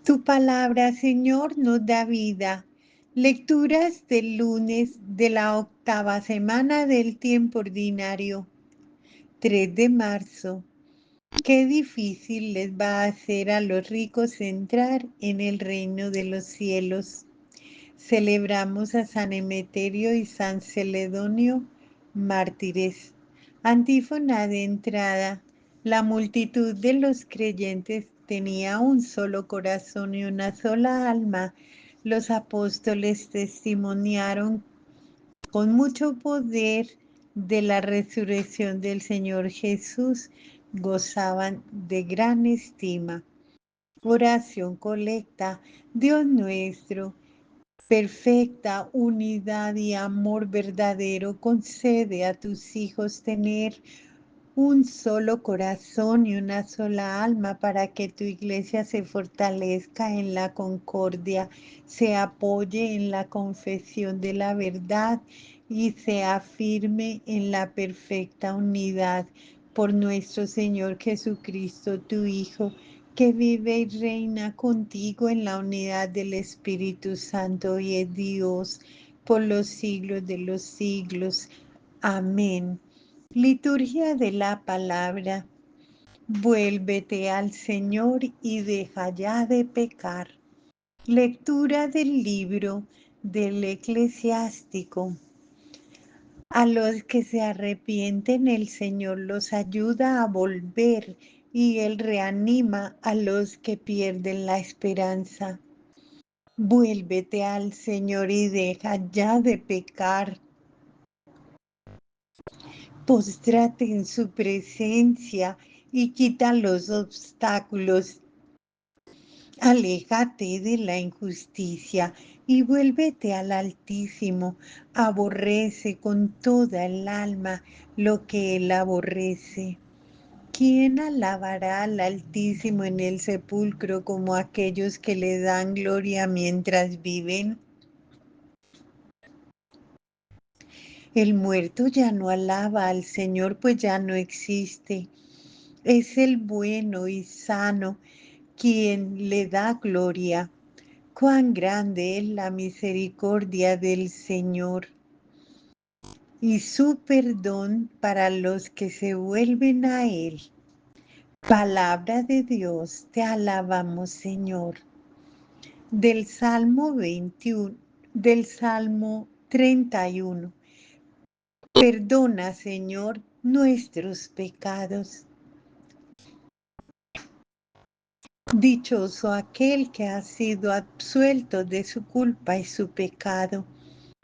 Tu palabra, Señor, nos da vida. Lecturas del lunes de la octava semana del tiempo ordinario, 3 de marzo. Qué difícil les va a hacer a los ricos entrar en el reino de los cielos. Celebramos a San Emeterio y San Celedonio, mártires. Antífona de entrada. La multitud de los creyentes tenía un solo corazón y una sola alma. Los apóstoles testimoniaron con mucho poder de la resurrección del Señor Jesús. Gozaban de gran estima. Oración colecta. Dios nuestro, perfecta unidad y amor verdadero, concede a tus hijos tener un solo corazón y una sola alma para que tu iglesia se fortalezca en la concordia, se apoye en la confesión de la verdad y se afirme en la perfecta unidad por nuestro Señor Jesucristo, tu Hijo, que vive y reina contigo en la unidad del Espíritu Santo y es Dios por los siglos de los siglos. Amén. Liturgia de la palabra. Vuélvete al Señor y deja ya de pecar. Lectura del libro del Eclesiástico. A los que se arrepienten, el Señor los ayuda a volver y Él reanima a los que pierden la esperanza. Vuélvete al Señor y deja ya de pecar. Póstrate en su presencia y quita los obstáculos. Aléjate de la injusticia y vuélvete al Altísimo. Aborrece con toda el alma lo que Él aborrece. ¿Quién alabará al Altísimo en el sepulcro como aquellos que le dan gloria mientras viven? El muerto ya no alaba al Señor, pues ya no existe. Es el bueno y sano quien le da gloria. Cuán grande es la misericordia del Señor y su perdón para los que se vuelven a Él. Palabra de Dios, te alabamos, Señor. Del Salmo 21, del Salmo 31. Perdona, Señor, nuestros pecados. Dichoso aquel que ha sido absuelto de su culpa y su pecado.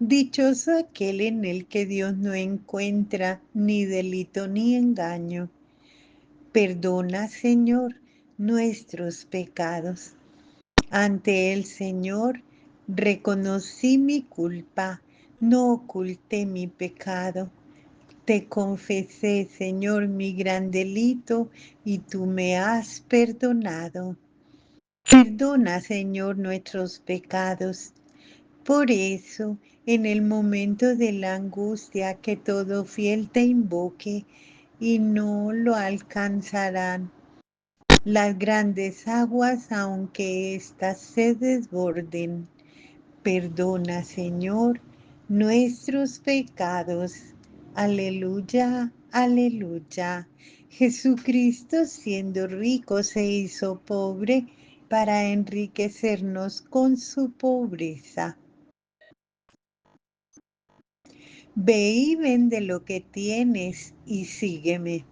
Dichoso aquel en el que Dios no encuentra ni delito ni engaño. Perdona, Señor, nuestros pecados. Ante el Señor reconocí mi culpa, no oculté mi pecado. Te confesé, Señor, mi gran delito y tú me has perdonado. Perdona, Señor, nuestros pecados. Por eso, en el momento de la angustia, que todo fiel te invoque y no lo alcanzarán las grandes aguas, aunque éstas se desborden. Perdona, Señor, nuestros pecados. Aleluya, aleluya. Jesucristo, siendo rico, se hizo pobre para enriquecernos con su pobreza. Ve y vende lo que tienes y sígueme.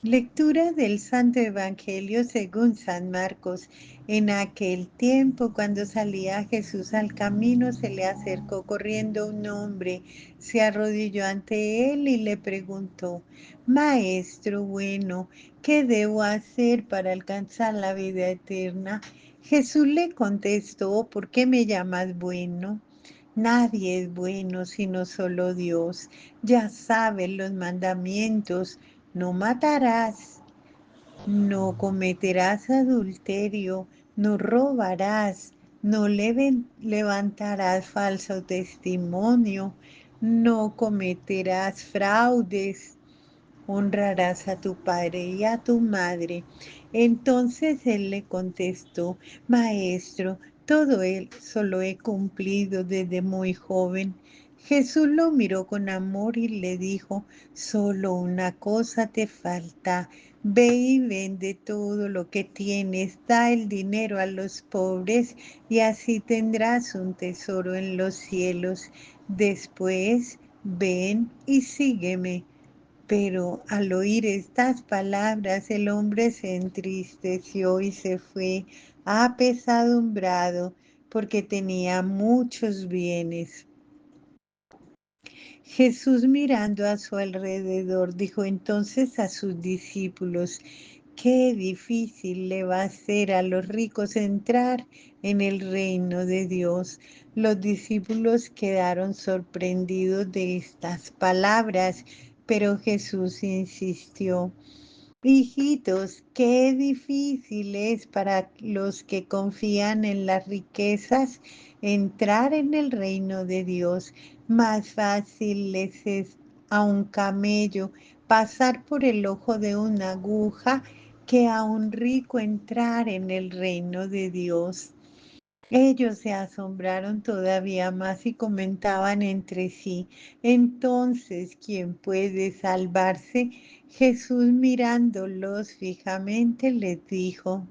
Lectura del Santo Evangelio según San Marcos. En aquel tiempo, cuando salía Jesús al camino, se le acercó corriendo un hombre, se arrodilló ante él y le preguntó: Maestro bueno, ¿qué debo hacer para alcanzar la vida eterna? Jesús le contestó: ¿por qué me llamas bueno? Nadie es bueno sino solo Dios. Ya sabes los mandamientos: no matarás, no cometerás adulterio, no robarás, no levantarás falso testimonio, no cometerás fraudes, honrarás a tu padre y a tu madre. Entonces él le contestó, Maestro, todo eso lo he cumplido desde muy joven. Jesús lo miró con amor y le dijo, solo una cosa te falta. Ve y vende todo lo que tienes, da el dinero a los pobres y así tendrás un tesoro en los cielos. Después, ven y sígueme. Pero al oír estas palabras el hombre se entristeció y se fue apesadumbrado porque tenía muchos bienes. Jesús mirando a su alrededor dijo entonces a sus discípulos, qué difícil le va a ser a los ricos entrar en el reino de Dios. Los discípulos quedaron sorprendidos de estas palabras, pero Jesús insistió. Hijitos, qué difícil es para los que confían en las riquezas entrar en el reino de Dios. Más fácil les es a un camello pasar por el ojo de una aguja que a un rico entrar en el reino de Dios. Ellos se asombraron todavía más y comentaban entre sí, entonces, ¿quién puede salvarse? Jesús mirándolos fijamente les dijo,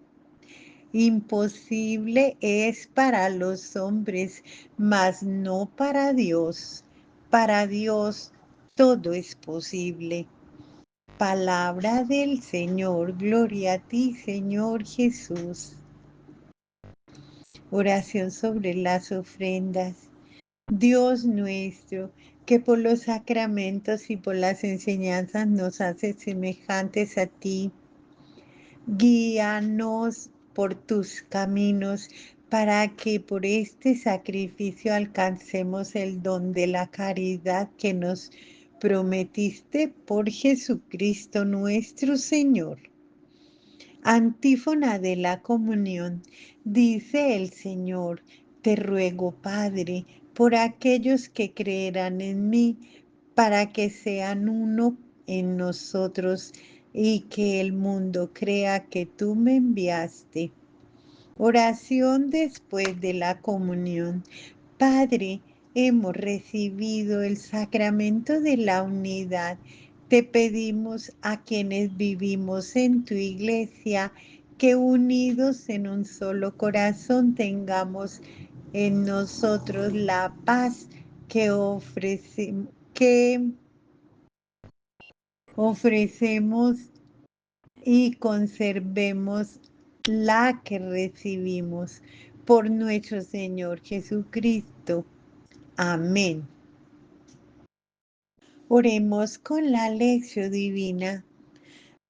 imposible es para los hombres, mas no para Dios. Para Dios todo es posible. Palabra del Señor, gloria a ti, Señor Jesús. Oración sobre las ofrendas. Dios nuestro, que por los sacramentos y por las enseñanzas nos hace semejantes a ti, guíanos por tus caminos para que por este sacrificio alcancemos el don de la caridad que nos prometiste por Jesucristo nuestro Señor. Antífona de la comunión. Dice el Señor, te ruego, Padre, por aquellos que creerán en mí, para que sean uno en nosotros y que el mundo crea que tú me enviaste. Oración después de la comunión. Padre, hemos recibido el sacramento de la unidad. Te pedimos a quienes vivimos en tu iglesia que unidos en un solo corazón tengamos en nosotros la paz que ofrecemos y conservemos la que recibimos por nuestro Señor Jesucristo. Amén. Oremos con la lección divina.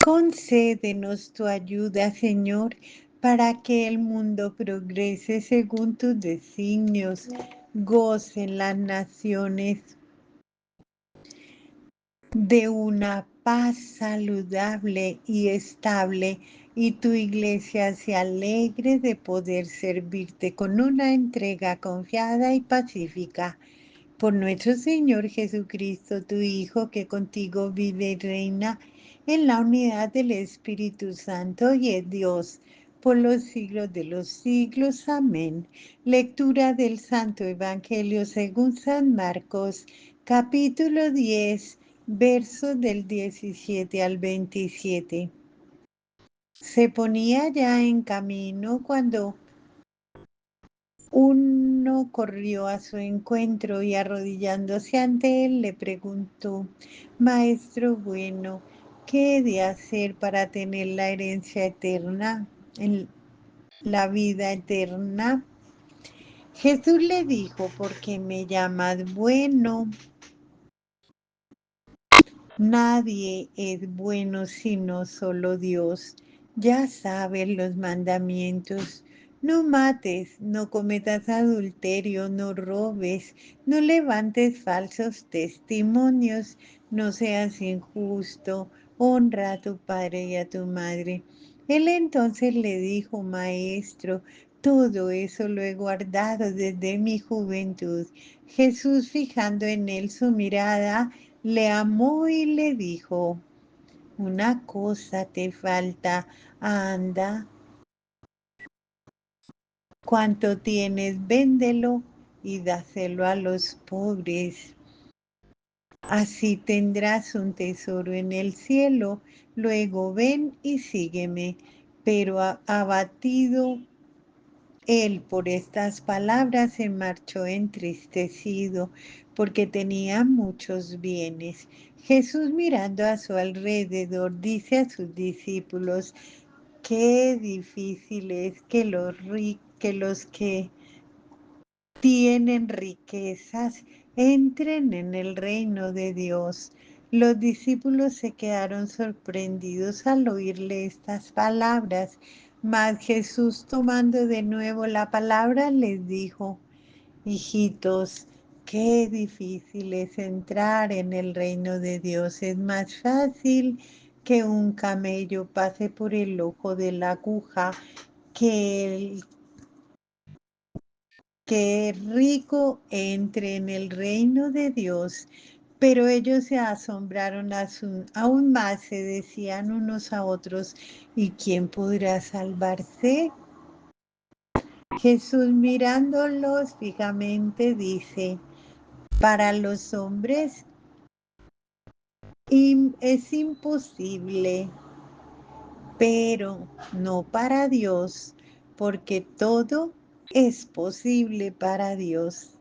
Concédenos tu ayuda, Señor, para que el mundo progrese según tus designios. Gocen las naciones de una paz saludable y estable, y tu iglesia se alegre de poder servirte con una entrega confiada y pacífica. Por nuestro Señor Jesucristo, tu Hijo, que contigo vive y reina en la unidad del Espíritu Santo y es Dios, por los siglos de los siglos. Amén. Lectura del Santo Evangelio según San Marcos, capítulo 10, versos del 17 al 27. Se ponía ya en camino cuando uno corrió a su encuentro y arrodillándose ante él le preguntó, Maestro bueno, ¿qué he de hacer para tener la herencia eterna, en la vida eterna? Jesús le dijo, ¿por qué me llamas bueno? Nadie es bueno sino solo Dios. Ya sabes los mandamientos. No mates, no cometas adulterio, no robes, no levantes falsos testimonios, no seas injusto, honra a tu padre y a tu madre. Él entonces le dijo, Maestro, todo eso lo he guardado desde mi juventud. Jesús, fijando en él su mirada, le amó y le dijo, una cosa te falta, anda, cuanto tienes, véndelo y dáselo a los pobres. Así tendrás un tesoro en el cielo. Luego ven y sígueme. Pero abatido él por estas palabras se marchó entristecido, porque tenía muchos bienes. Jesús, mirando a su alrededor, dice a sus discípulos: qué difícil es que los que tienen riquezas entren en el reino de Dios. Los discípulos se quedaron sorprendidos al oírle estas palabras, mas Jesús, tomando de nuevo la palabra, les dijo: hijitos, qué difícil es entrar en el reino de Dios. Es más fácil que un camello pase por el ojo de la aguja que que rico entre en el reino de Dios. Pero ellos se asombraron aún más, se decían unos a otros: ¿y quién podrá salvarse? Jesús, mirándolos fijamente, dice: para los hombres es imposible, pero no para Dios, porque todo es posible para Dios.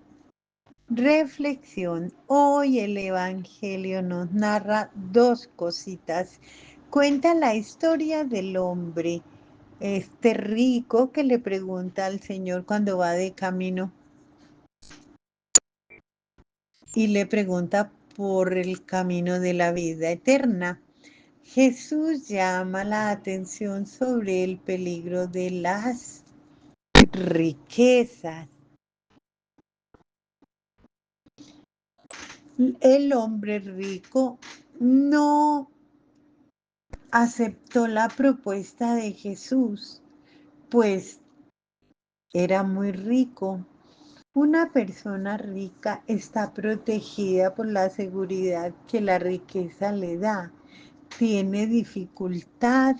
Reflexión. Hoy el Evangelio nos narra dos cositas. Cuenta la historia del hombre, este rico, que le pregunta al Señor cuando va de camino y le pregunta por el camino de la vida eterna. Jesús llama la atención sobre el peligro de las riquezas. El hombre rico no aceptó la propuesta de Jesús, pues era muy rico. Una persona rica está protegida por la seguridad que la riqueza le da. Tiene dificultad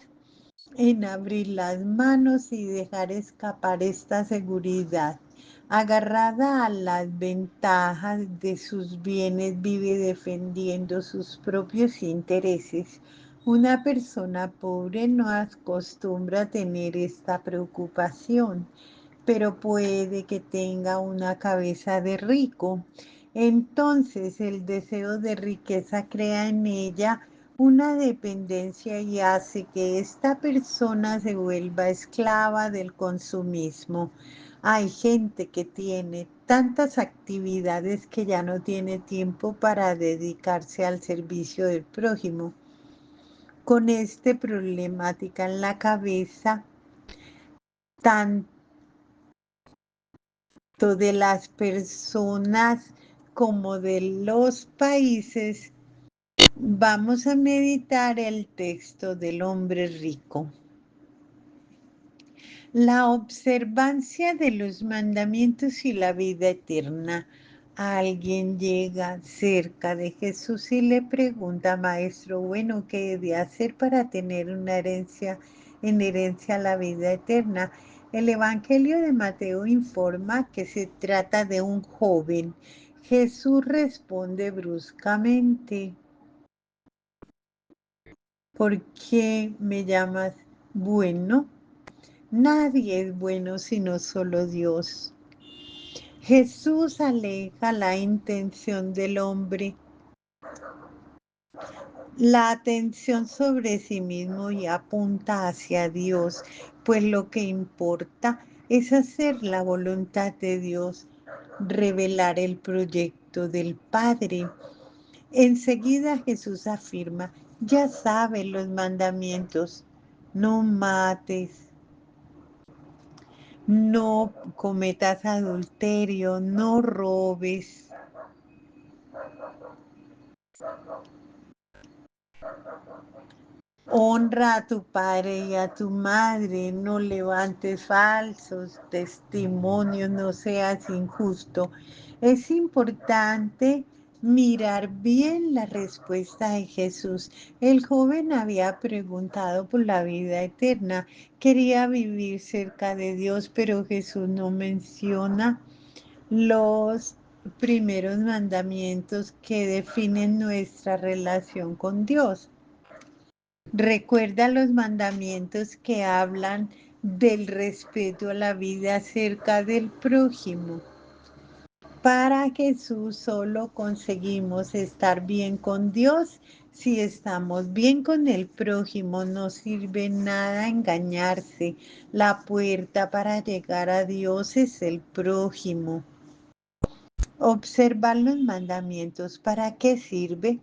en abrir las manos y dejar escapar esta seguridad. Agarrada a las ventajas de sus bienes, vive defendiendo sus propios intereses. Una persona pobre no acostumbra a tener esta preocupación, pero puede que tenga una cabeza de rico. Entonces el deseo de riqueza crea en ella una dependencia y hace que esta persona se vuelva esclava del consumismo. Hay gente que tiene tantas actividades que ya no tiene tiempo para dedicarse al servicio del prójimo. Con esta problemática en la cabeza, tanto de las personas como de los países, vamos a meditar el texto del hombre rico. La observancia de los mandamientos y la vida eterna. Alguien llega cerca de Jesús y le pregunta: maestro, bueno, ¿qué he de hacer para tener en herencia la vida eterna? El Evangelio de Mateo informa que se trata de un joven. Jesús responde bruscamente: ¿por qué me llamas bueno? Nadie es bueno sino solo Dios. Jesús aleja la intención del hombre, la atención sobre sí mismo, y apunta hacia Dios, pues lo que importa es hacer la voluntad de Dios, revelar el proyecto del Padre. Enseguida Jesús afirma: ya saben los mandamientos: no mates, no cometas adulterio, no robes, honra a tu padre y a tu madre, no levantes falsos testimonios, no seas injusto. Es importante Mirar bien la respuesta de Jesús. El joven había preguntado por la vida eterna, quería vivir cerca de Dios, pero Jesús no menciona los primeros mandamientos que definen nuestra relación con Dios. Recuerda los mandamientos que hablan del respeto a la vida cerca del prójimo. Para Jesús solo conseguimos estar bien con Dios si estamos bien con el prójimo. No sirve nada engañarse. La puerta para llegar a Dios es el prójimo. Observar los mandamientos, ¿para qué sirve?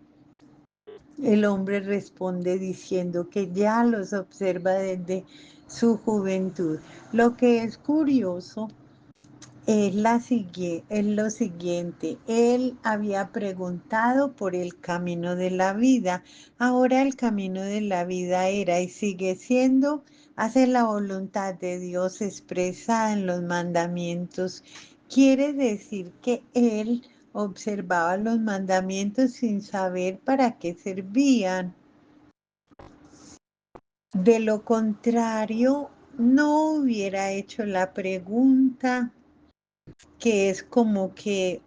El hombre responde diciendo que ya los observa desde su juventud. Lo que es curioso es lo siguiente, él había preguntado por el camino de la vida, ahora el camino de la vida era y sigue siendo hacer la voluntad de Dios expresada en los mandamientos. Quiere decir que él observaba los mandamientos sin saber para qué servían. De lo contrario, no hubiera hecho la pregunta, que es como que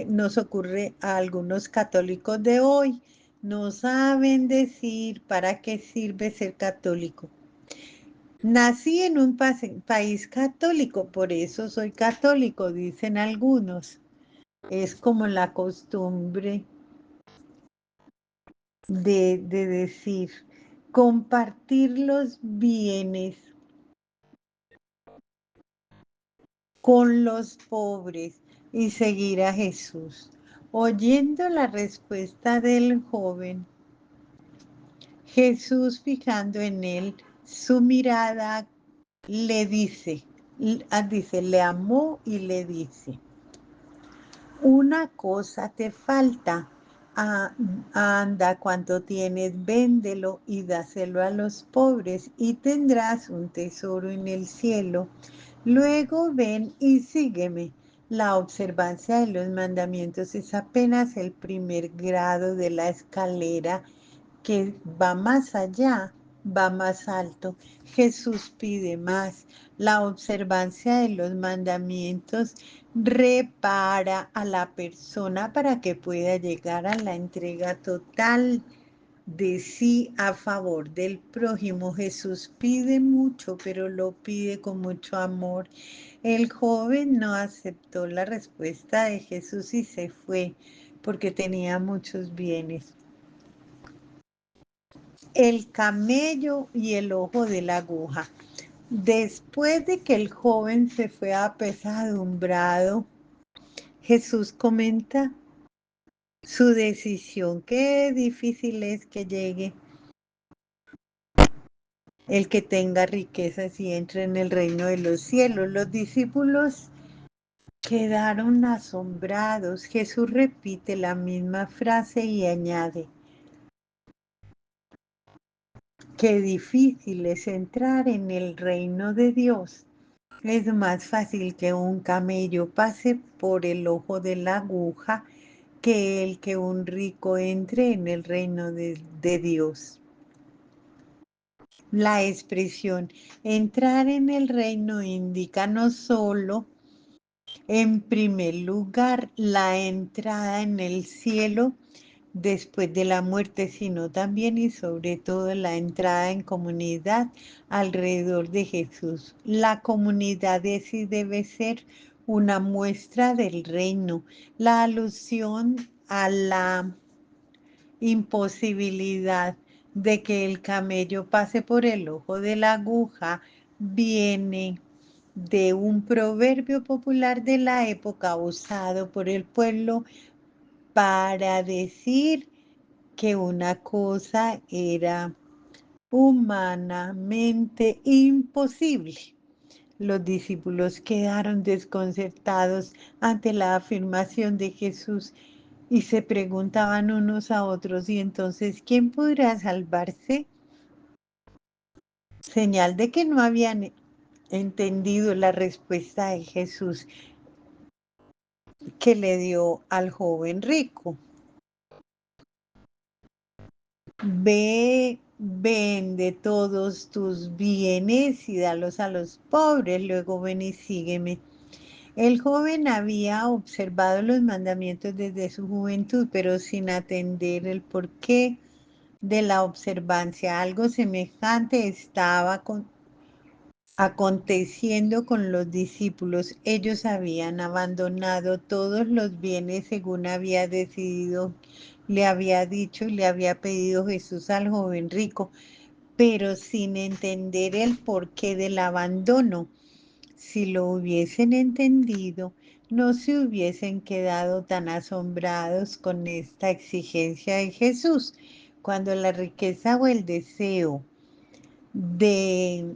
nos ocurre a algunos católicos de hoy. No saben decir para qué sirve ser católico. Nací en un país católico, por eso soy católico, dicen algunos. Es como la costumbre de decir, compartir los bienes con los pobres y seguir a Jesús. Oyendo la respuesta del joven, Jesús fijando en él su mirada, le dice, le amó y le dice, una cosa te falta. Ah, anda, cuanto tienes, véndelo y dáselo a los pobres y tendrás un tesoro en el cielo. Luego ven y sígueme. La observancia de los mandamientos es apenas el primer grado de la escalera que va más allá, va más alto. Jesús pide más. La observancia de los mandamientos repara a la persona para que pueda llegar a la entrega total de sí a favor del prójimo. Jesús pide mucho, pero lo pide con mucho amor. El joven no aceptó la respuesta de Jesús y se fue porque tenía muchos bienes. El camello y el ojo de la aguja. Después de que el joven se fue apesadumbrado, Jesús comenta su decisión. Qué difícil es que llegue el que tenga riquezas y entre en el reino de los cielos. Los discípulos quedaron asombrados. Jesús repite la misma frase y añade, qué difícil es entrar en el reino de Dios. Es más fácil que un camello pase por el ojo de la aguja que el que un rico entre en el reino de Dios. La expresión entrar en el reino indica no solo, en primer lugar, la entrada en el cielo después de la muerte, sino también y sobre todo la entrada en comunidad alrededor de Jesús. La comunidad de sí debe ser una muestra del reino. La alusión a la imposibilidad de que el camello pase por el ojo de la aguja viene de un proverbio popular de la época usado por el pueblo para decir que una cosa era humanamente imposible. Los discípulos quedaron desconcertados ante la afirmación de Jesús y se preguntaban unos a otros, ¿y entonces quién podrá salvarse? Señal de que no habían entendido la respuesta de Jesús. que le dio al joven rico. Ve, vende todos tus bienes y dalos a los pobres, luego ven y sígueme. El joven había observado los mandamientos desde su juventud, pero sin atender el porqué de la observancia. Algo semejante estaba aconteciendo con los discípulos. Ellos habían abandonado todos los bienes según había decidido, le había dicho y le había pedido Jesús al joven rico, pero sin entender el porqué del abandono. Si lo hubiesen entendido, no se hubiesen quedado tan asombrados con esta exigencia de Jesús. Cuando la riqueza o el deseo de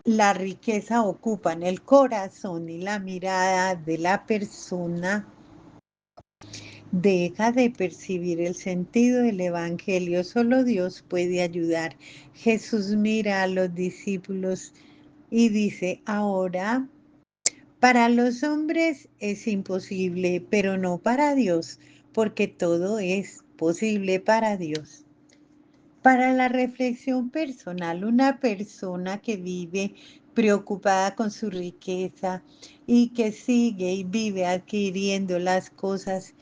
la riqueza ocupan el corazón y la mirada de la persona, deja de percibir el sentido del Evangelio. Solo Dios puede ayudar. Jesús mira a los discípulos y dice, ahora, para los hombres es imposible, pero no para Dios, porque todo es posible para Dios. Para la reflexión personal, una persona que vive preocupada con su riqueza y que sigue y vive adquiriendo las cosas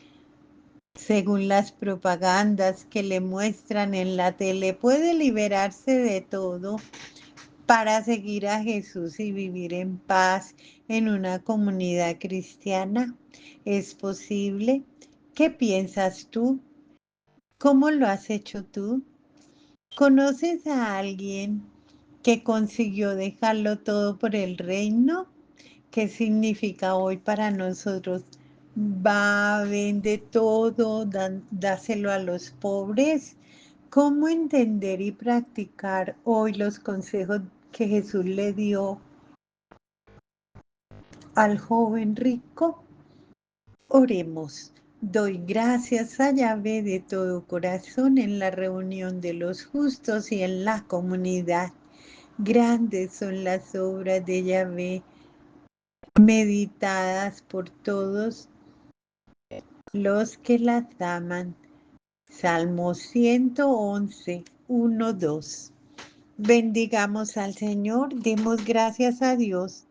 según las propagandas que le muestran en la tele, puede liberarse de todo para seguir a Jesús y vivir en paz en una comunidad cristiana. ¿Es posible? ¿Qué piensas tú? ¿Cómo lo has hecho tú? ¿Conoces a alguien que consiguió dejarlo todo por el reino? ¿Qué significa hoy para nosotros? Va, vende todo, dáselo a los pobres. ¿Cómo entender y practicar hoy los consejos que Jesús le dio al joven rico? Oremos. Doy gracias a Yahvé de todo corazón en la reunión de los justos y en la comunidad. Grandes son las obras de Yahvé, meditadas por todos los que las aman. Salmo 111, 1, 2. Bendigamos al Señor, demos gracias a Dios.